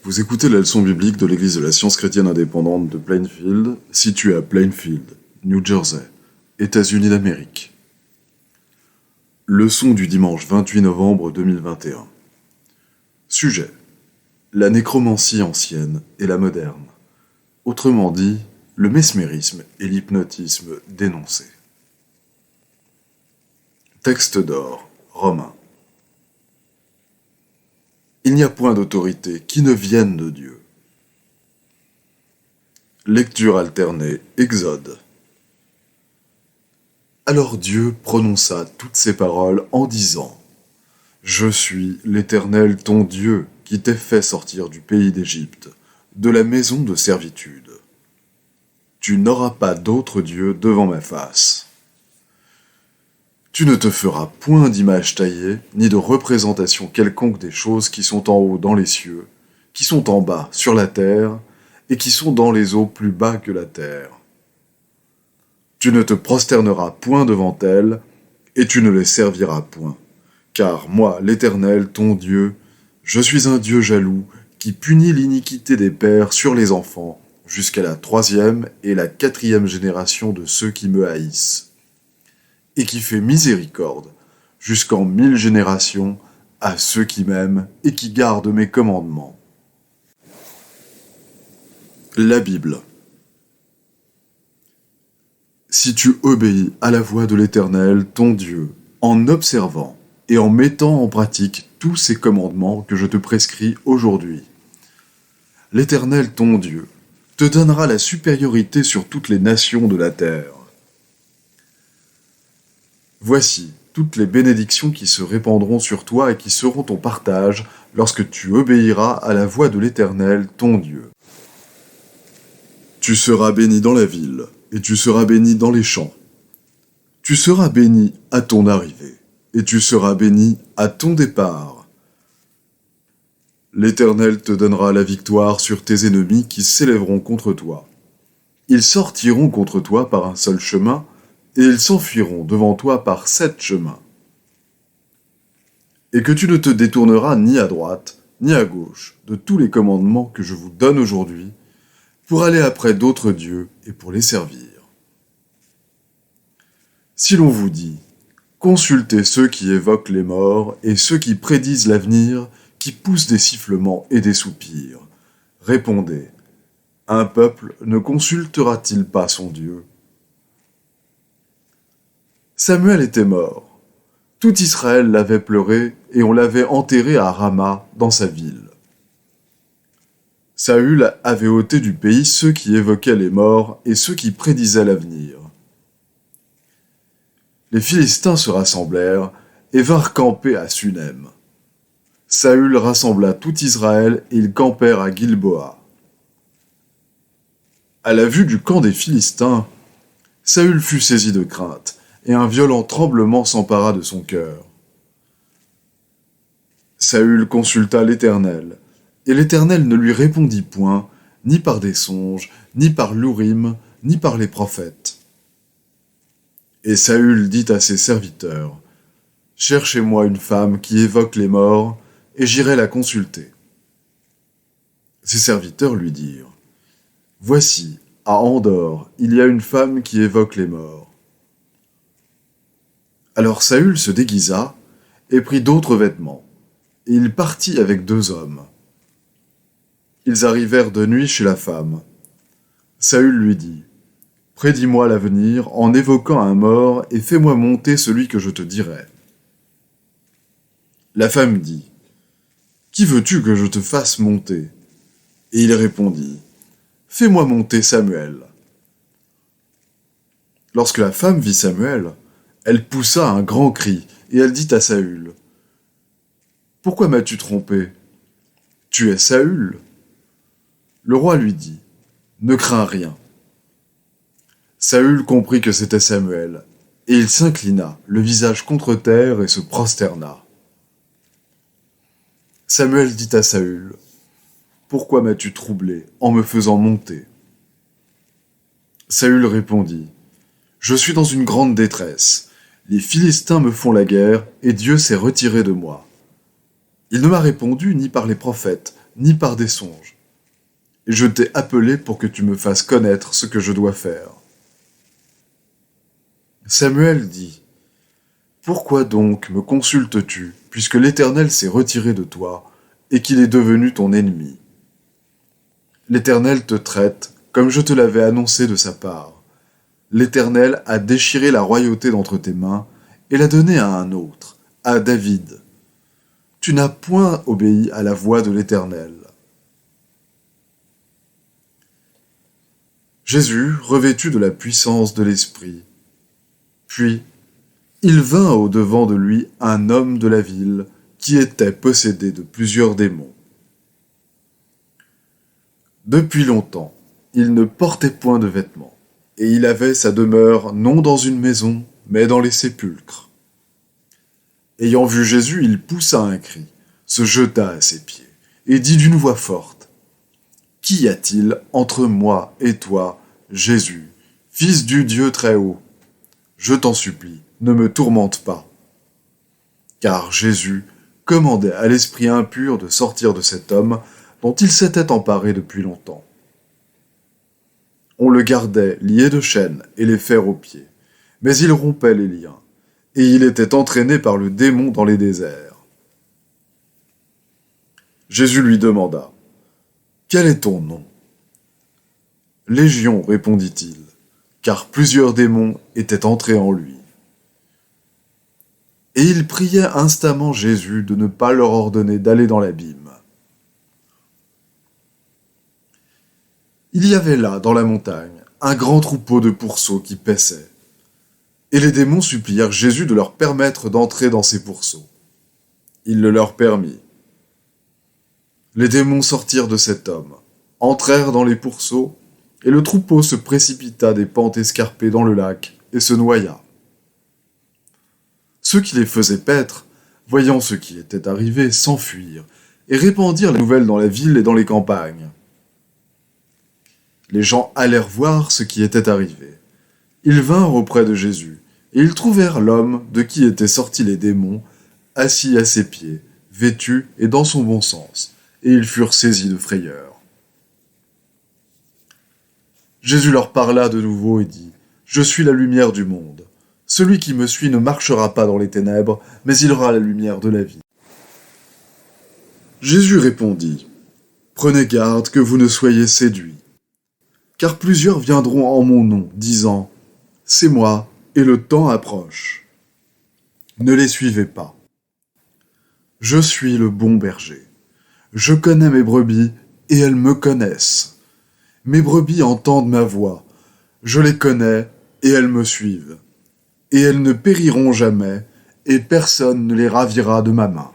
Vous écoutez la leçon biblique de l'Église de la Science chrétienne indépendante de Plainfield, située à Plainfield, New Jersey, États-Unis d'Amérique. Leçon du dimanche 28 novembre 2021. Sujet: la nécromancie ancienne et la moderne. Autrement dit, le mesmérisme et l'hypnotisme dénoncés. Texte d'or, Romains. Il n'y a point d'autorité qui ne vienne de Dieu. Lecture alternée, Exode. Alors Dieu prononça toutes ces paroles en disant : Je suis l'Éternel ton Dieu qui t'ai fait sortir du pays d'Égypte, de la maison de servitude. Tu n'auras pas d'autre Dieu devant ma face. Tu ne te feras point d'image taillée, ni de représentation quelconque des choses qui sont en haut dans les cieux, qui sont en bas sur la terre, et qui sont dans les eaux plus bas que la terre. Tu ne te prosterneras point devant elles, et tu ne les serviras point. Car moi, l'Éternel, ton Dieu, je suis un Dieu jaloux, qui punit l'iniquité des pères sur les enfants, jusqu'à la 3e et la 4e génération de ceux qui me haïssent, et qui fait miséricorde jusqu'en 1000 générations à ceux qui m'aiment et qui gardent mes commandements. La Bible. Si tu obéis à la voix de l'Éternel, ton Dieu, en observant et en mettant en pratique tous ces commandements que je te prescris aujourd'hui, l'Éternel, ton Dieu, te donnera la supériorité sur toutes les nations de la terre. Voici toutes les bénédictions qui se répandront sur toi et qui seront ton partage lorsque tu obéiras à la voix de l'Éternel, ton Dieu. Tu seras béni dans la ville, et tu seras béni dans les champs. Tu seras béni à ton arrivée, et tu seras béni à ton départ. L'Éternel te donnera la victoire sur tes ennemis qui s'élèveront contre toi. Ils sortiront contre toi par un seul chemin, et ils s'enfuiront devant toi par 7 chemins. Et que tu ne te détourneras ni à droite, ni à gauche de tous les commandements que je vous donne aujourd'hui, pour aller après d'autres dieux et pour les servir. Si l'on vous dit, consultez ceux qui évoquent les morts et ceux qui prédisent l'avenir, qui poussent des sifflements et des soupirs, répondez, un peuple ne consultera-t-il pas son Dieu ? Samuel était mort. Tout Israël l'avait pleuré et on l'avait enterré à Rama, dans sa ville. Saül avait ôté du pays ceux qui évoquaient les morts et ceux qui prédisaient l'avenir. Les Philistins se rassemblèrent et vinrent camper à Sunem. Saül rassembla tout Israël et ils campèrent à Gilboa. À la vue du camp des Philistins, Saül fut saisi de crainte, et un violent tremblement s'empara de son cœur. Saül consulta l'Éternel, et l'Éternel ne lui répondit point, ni par des songes, ni par l'Urim, ni par les prophètes. Et Saül dit à ses serviteurs, « Cherchez-moi une femme qui évoque les morts, et j'irai la consulter. » Ses serviteurs lui dirent, « Voici, à Endor, il y a une femme qui évoque les morts. » Alors Saül se déguisa et prit d'autres vêtements, et il partit avec 2 hommes. Ils arrivèrent de nuit chez la femme. Saül lui dit, « Prédis-moi l'avenir en évoquant un mort et fais-moi monter celui que je te dirai. » La femme dit, « Qui veux-tu que je te fasse monter ?» Et il répondit, « Fais-moi monter Samuel. » Lorsque la femme vit Samuel, elle poussa un grand cri, et elle dit à Saül, « Pourquoi m'as-tu trompé ? Tu es Saül. » Le roi lui dit, « Ne crains rien. » Saül comprit que c'était Samuel, et il s'inclina, le visage contre terre, et se prosterna. Samuel dit à Saül, « Pourquoi m'as-tu troublé en me faisant monter ?» Saül répondit, « Je suis dans une grande détresse. Les Philistins me font la guerre, et Dieu s'est retiré de moi. Il ne m'a répondu ni par les prophètes, ni par des songes. Et je t'ai appelé pour que tu me fasses connaître ce que je dois faire. » Samuel dit : « Pourquoi donc me consultes-tu, puisque l'Éternel s'est retiré de toi et qu'il est devenu ton ennemi ? L'Éternel te traite comme je te l'avais annoncé de sa part. L'Éternel a déchiré la royauté d'entre tes mains et l'a donnée à un autre, à David. Tu n'as point obéi à la voix de l'Éternel. » Jésus, revêtu de la puissance de l'Esprit. Puis, il vint au-devant de lui un homme de la ville qui était possédé de plusieurs démons. Depuis longtemps, il ne portait point de vêtements, et il avait sa demeure non dans une maison, mais dans les sépulcres. Ayant vu Jésus, il poussa un cri, se jeta à ses pieds, et dit d'une voix forte : « Qu'y a-t-il entre moi et toi, Jésus, Fils du Dieu Très-Haut ? Je t'en supplie, ne me tourmente pas. » Car Jésus commandait à l'esprit impur de sortir de cet homme dont il s'était emparé depuis longtemps. On le gardait lié de chaînes et les fers aux pieds, mais il rompait les liens, et il était entraîné par le démon dans les déserts. Jésus lui demanda : « Quel est ton nom ? » « Légion, répondit-il, car plusieurs démons étaient entrés en lui. Et il priait instamment Jésus de ne pas leur ordonner d'aller dans l'abîme. Il y avait là, dans la montagne, un grand troupeau de pourceaux qui paissaient. Et les démons supplièrent Jésus de leur permettre d'entrer dans ces pourceaux. Il le leur permit. Les démons sortirent de cet homme, entrèrent dans les pourceaux, et le troupeau se précipita des pentes escarpées dans le lac et se noya. Ceux qui les faisaient paître, voyant ce qui était arrivé, s'enfuirent et répandirent la nouvelle dans la ville et dans les campagnes. Les gens allèrent voir ce qui était arrivé. Ils vinrent auprès de Jésus, et ils trouvèrent l'homme de qui étaient sortis les démons, assis à ses pieds, vêtu et dans son bon sens, et ils furent saisis de frayeur. Jésus leur parla de nouveau et dit : « Je suis la lumière du monde. Celui qui me suit ne marchera pas dans les ténèbres, mais il aura la lumière de la vie. » Jésus répondit : « Prenez garde que vous ne soyez séduits. Car plusieurs viendront en mon nom, disant : C'est moi, et le temps approche. Ne les suivez pas. Je suis le bon berger. Je connais mes brebis, et elles me connaissent. Mes brebis entendent ma voix. Je les connais, et elles me suivent. Et elles ne périront jamais, et personne ne les ravira de ma main. »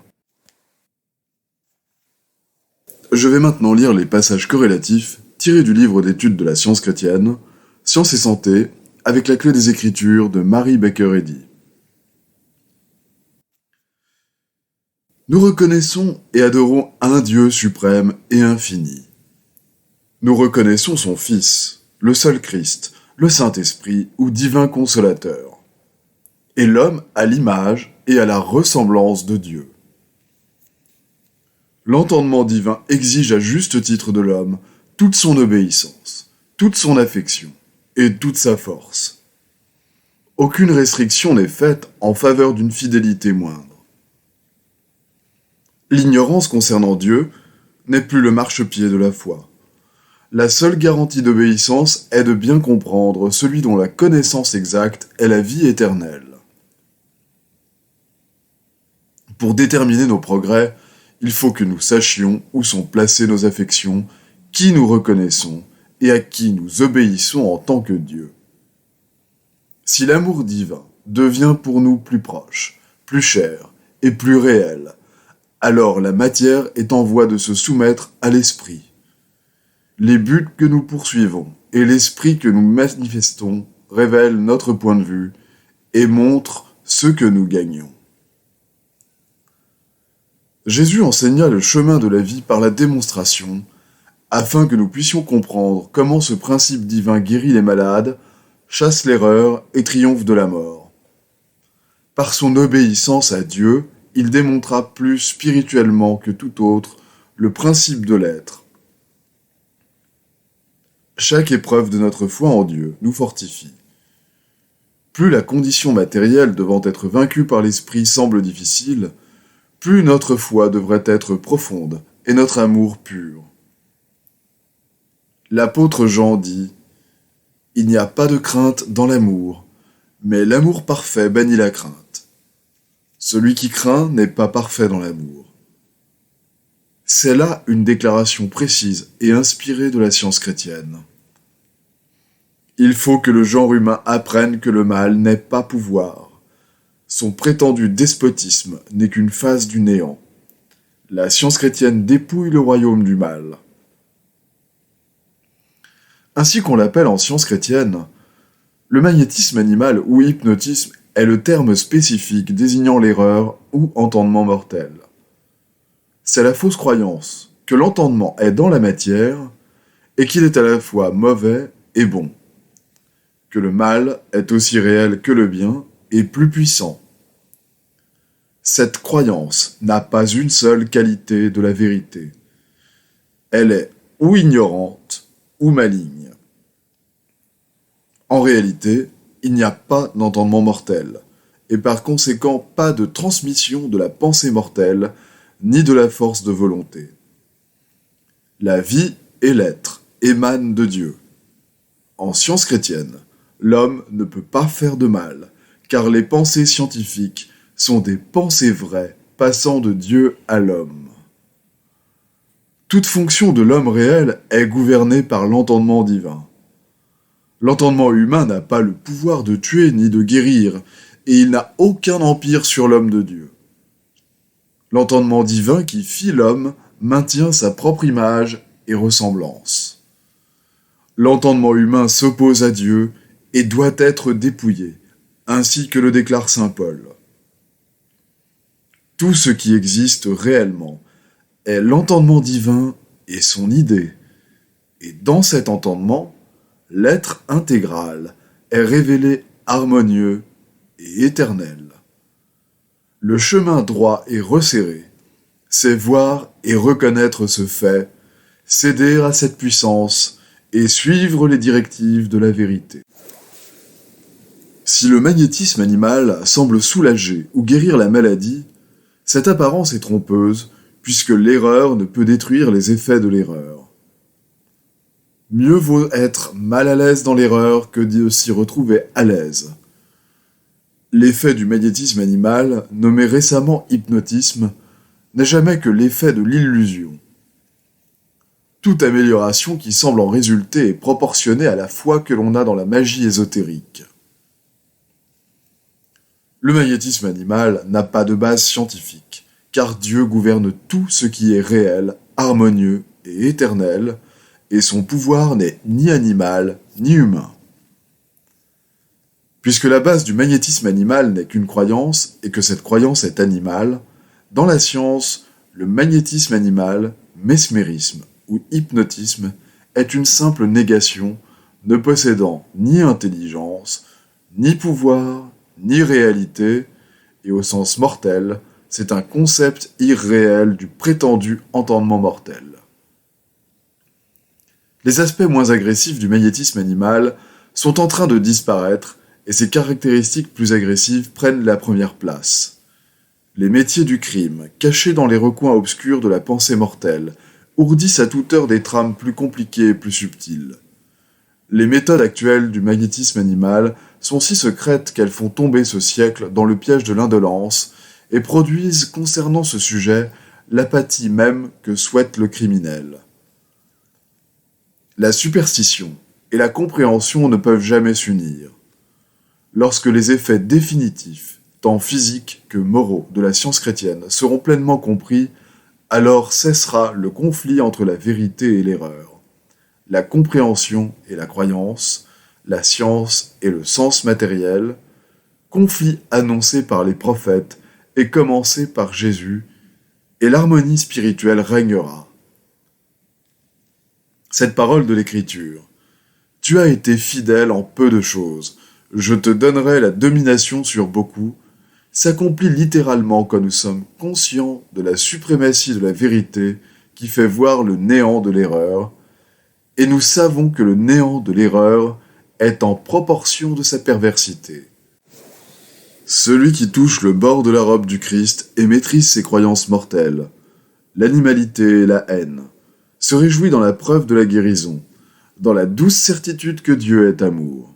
Je vais maintenant lire les passages corrélatifs tirés du livre d'études de la science chrétienne, Science et santé, avec la clé des Écritures de Mary Baker Eddy. Nous reconnaissons et adorons un Dieu suprême et infini. Nous reconnaissons son Fils, le seul Christ, le Saint-Esprit ou divin consolateur, et l'homme à l'image et à la ressemblance de Dieu. L'entendement divin exige à juste titre de l'homme toute son obéissance, toute son affection et toute sa force. Aucune restriction n'est faite en faveur d'une fidélité moindre. L'ignorance concernant Dieu n'est plus le marchepied de la foi. La seule garantie d'obéissance est de bien comprendre celui dont la connaissance exacte est la vie éternelle. Pour déterminer nos progrès, il faut que nous sachions où sont placées nos affections, qui nous reconnaissons et à qui nous obéissons en tant que Dieu. Si l'amour divin devient pour nous plus proche, plus cher et plus réel, alors la matière est en voie de se soumettre à l'esprit. Les buts que nous poursuivons et l'esprit que nous manifestons révèlent notre point de vue et montrent ce que nous gagnons. Jésus enseigna le chemin de la vie par la démonstration, afin que nous puissions comprendre comment ce principe divin guérit les malades, chasse l'erreur et triomphe de la mort. Par son obéissance à Dieu, il démontra plus spirituellement que tout autre le principe de l'être. Chaque épreuve de notre foi en Dieu nous fortifie. Plus la condition matérielle devant être vaincue par l'esprit semble difficile, plus notre foi devrait être profonde et notre amour pur. L'apôtre Jean dit « Il n'y a pas de crainte dans l'amour, mais l'amour parfait bannit la crainte. Celui qui craint n'est pas parfait dans l'amour. » C'est là une déclaration précise et inspirée de la science chrétienne. Il faut que le genre humain apprenne que le mal n'est pas pouvoir. Son prétendu despotisme n'est qu'une phase du néant. La science chrétienne dépouille le royaume du mal. Ainsi qu'on l'appelle en science chrétienne, le magnétisme animal ou hypnotisme est le terme spécifique désignant l'erreur ou entendement mortel. C'est la fausse croyance que l'entendement est dans la matière et qu'il est à la fois mauvais et bon, que le mal est aussi réel que le bien et plus puissant. Cette croyance n'a pas une seule qualité de la vérité. Elle est ou ignorante ou maligne. En réalité, il n'y a pas d'entendement mortel, et par conséquent pas de transmission de la pensée mortelle, ni de la force de volonté. La vie et l'être émanent de Dieu. En science chrétienne, l'homme ne peut pas faire de mal, car les pensées scientifiques sont des pensées vraies passant de Dieu à l'homme. Toute fonction de l'homme réel est gouvernée par l'entendement divin. L'entendement humain n'a pas le pouvoir de tuer ni de guérir, et il n'a aucun empire sur l'homme de Dieu. L'entendement divin qui fit l'homme maintient sa propre image et ressemblance. L'entendement humain s'oppose à Dieu et doit être dépouillé, ainsi que le déclare saint Paul. Tout ce qui existe réellement est l'entendement divin et son idée, et dans cet entendement, l'être intégral est révélé harmonieux et éternel. Le chemin droit et resserré, c'est voir et reconnaître ce fait, céder à cette puissance et suivre les directives de la vérité. Si le magnétisme animal semble soulager ou guérir la maladie, cette apparence est trompeuse, puisque l'erreur ne peut détruire les effets de l'erreur. Mieux vaut être mal à l'aise dans l'erreur que de s'y retrouver à l'aise. L'effet du magnétisme animal, nommé récemment hypnotisme, n'est jamais que l'effet de l'illusion. Toute amélioration qui semble en résulter est proportionnée à la foi que l'on a dans la magie ésotérique. Le magnétisme animal n'a pas de base scientifique, car Dieu gouverne tout ce qui est réel, harmonieux et éternel, et son pouvoir n'est ni animal ni humain. Puisque la base du magnétisme animal n'est qu'une croyance et que cette croyance est animale, dans la science, le magnétisme animal, mesmérisme ou hypnotisme est une simple négation ne possédant ni intelligence, ni pouvoir, ni réalité, et au sens mortel, c'est un concept irréel du prétendu entendement mortel. Les aspects moins agressifs du magnétisme animal sont en train de disparaître et ses caractéristiques plus agressives prennent la première place. Les métiers du crime, cachés dans les recoins obscurs de la pensée mortelle, ourdissent à toute heure des trames plus compliquées et plus subtiles. Les méthodes actuelles du magnétisme animal sont si secrètes qu'elles font tomber ce siècle dans le piège de l'indolence et produisent, concernant ce sujet, l'apathie même que souhaite le criminel. La superstition et la compréhension ne peuvent jamais s'unir. Lorsque les effets définitifs, tant physiques que moraux, de la science chrétienne seront pleinement compris, alors cessera le conflit entre la vérité et l'erreur, la compréhension et la croyance, la science et le sens matériel, conflit annoncé par les prophètes et commencé par Jésus, et l'harmonie spirituelle régnera. Cette parole de l'Écriture, « Tu as été fidèle en peu de choses, je te donnerai la domination sur beaucoup », s'accomplit littéralement quand nous sommes conscients de la suprématie de la vérité qui fait voir le néant de l'erreur, et nous savons que le néant de l'erreur est en proportion de sa perversité. Celui qui touche le bord de la robe du Christ et maîtrise ses croyances mortelles, l'animalité et la haine, se réjouit dans la preuve de la guérison, dans la douce certitude que Dieu est amour.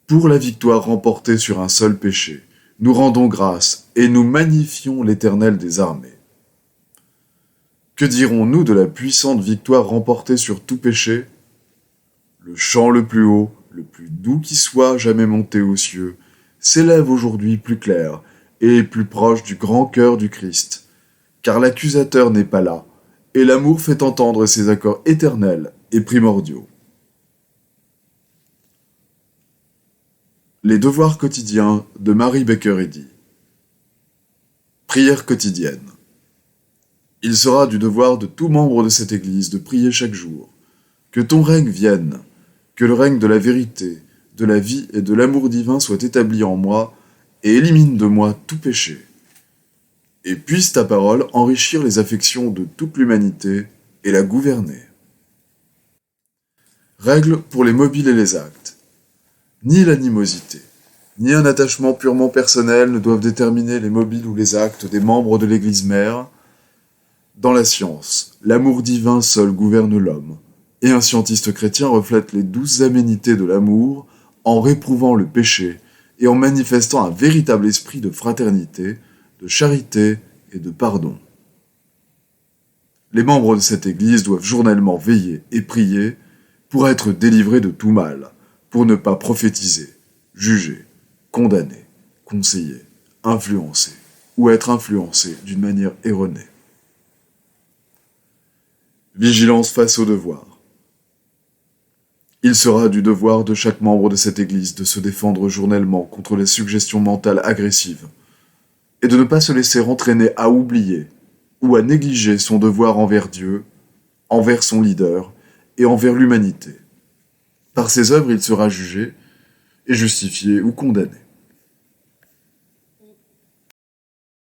Pour la victoire remportée sur un seul péché, nous rendons grâce et nous magnifions l'Éternel des armées. Que dirons-nous de la puissante victoire remportée sur tout péché? Le chant le plus haut, le plus doux qui soit jamais monté aux cieux, s'élève aujourd'hui plus clair et plus proche du grand cœur du Christ, car l'accusateur n'est pas là, et l'amour fait entendre ses accords éternels et primordiaux. Les devoirs quotidiens de Mary Baker Eddy. Prière quotidienne. Il sera du devoir de tout membre de cette Église de prier chaque jour. Que ton règne vienne, que le règne de la vérité, de la vie et de l'amour divin soit établi en moi et élimine de moi tout péché. Et puisse ta parole enrichir les affections de toute l'humanité et la gouverner. Règles pour les mobiles et les actes. Ni l'animosité, ni un attachement purement personnel ne doivent déterminer les mobiles ou les actes des membres de l'Église mère. Dans la science, l'amour divin seul gouverne l'homme, et un scientiste chrétien reflète les douces aménités de l'amour en réprouvant le péché et en manifestant un véritable esprit de fraternité, de charité et de pardon. Les membres de cette Église doivent journellement veiller et prier pour être délivrés de tout mal, pour ne pas prophétiser, juger, condamner, conseiller, influencer ou être influencés d'une manière erronée. Vigilance face au devoir. Il sera du devoir de chaque membre de cette Église de se défendre journellement contre les suggestions mentales agressives et de ne pas se laisser entraîner à oublier ou à négliger son devoir envers Dieu, envers son leader et envers l'humanité. Par ses œuvres, il sera jugé et justifié ou condamné.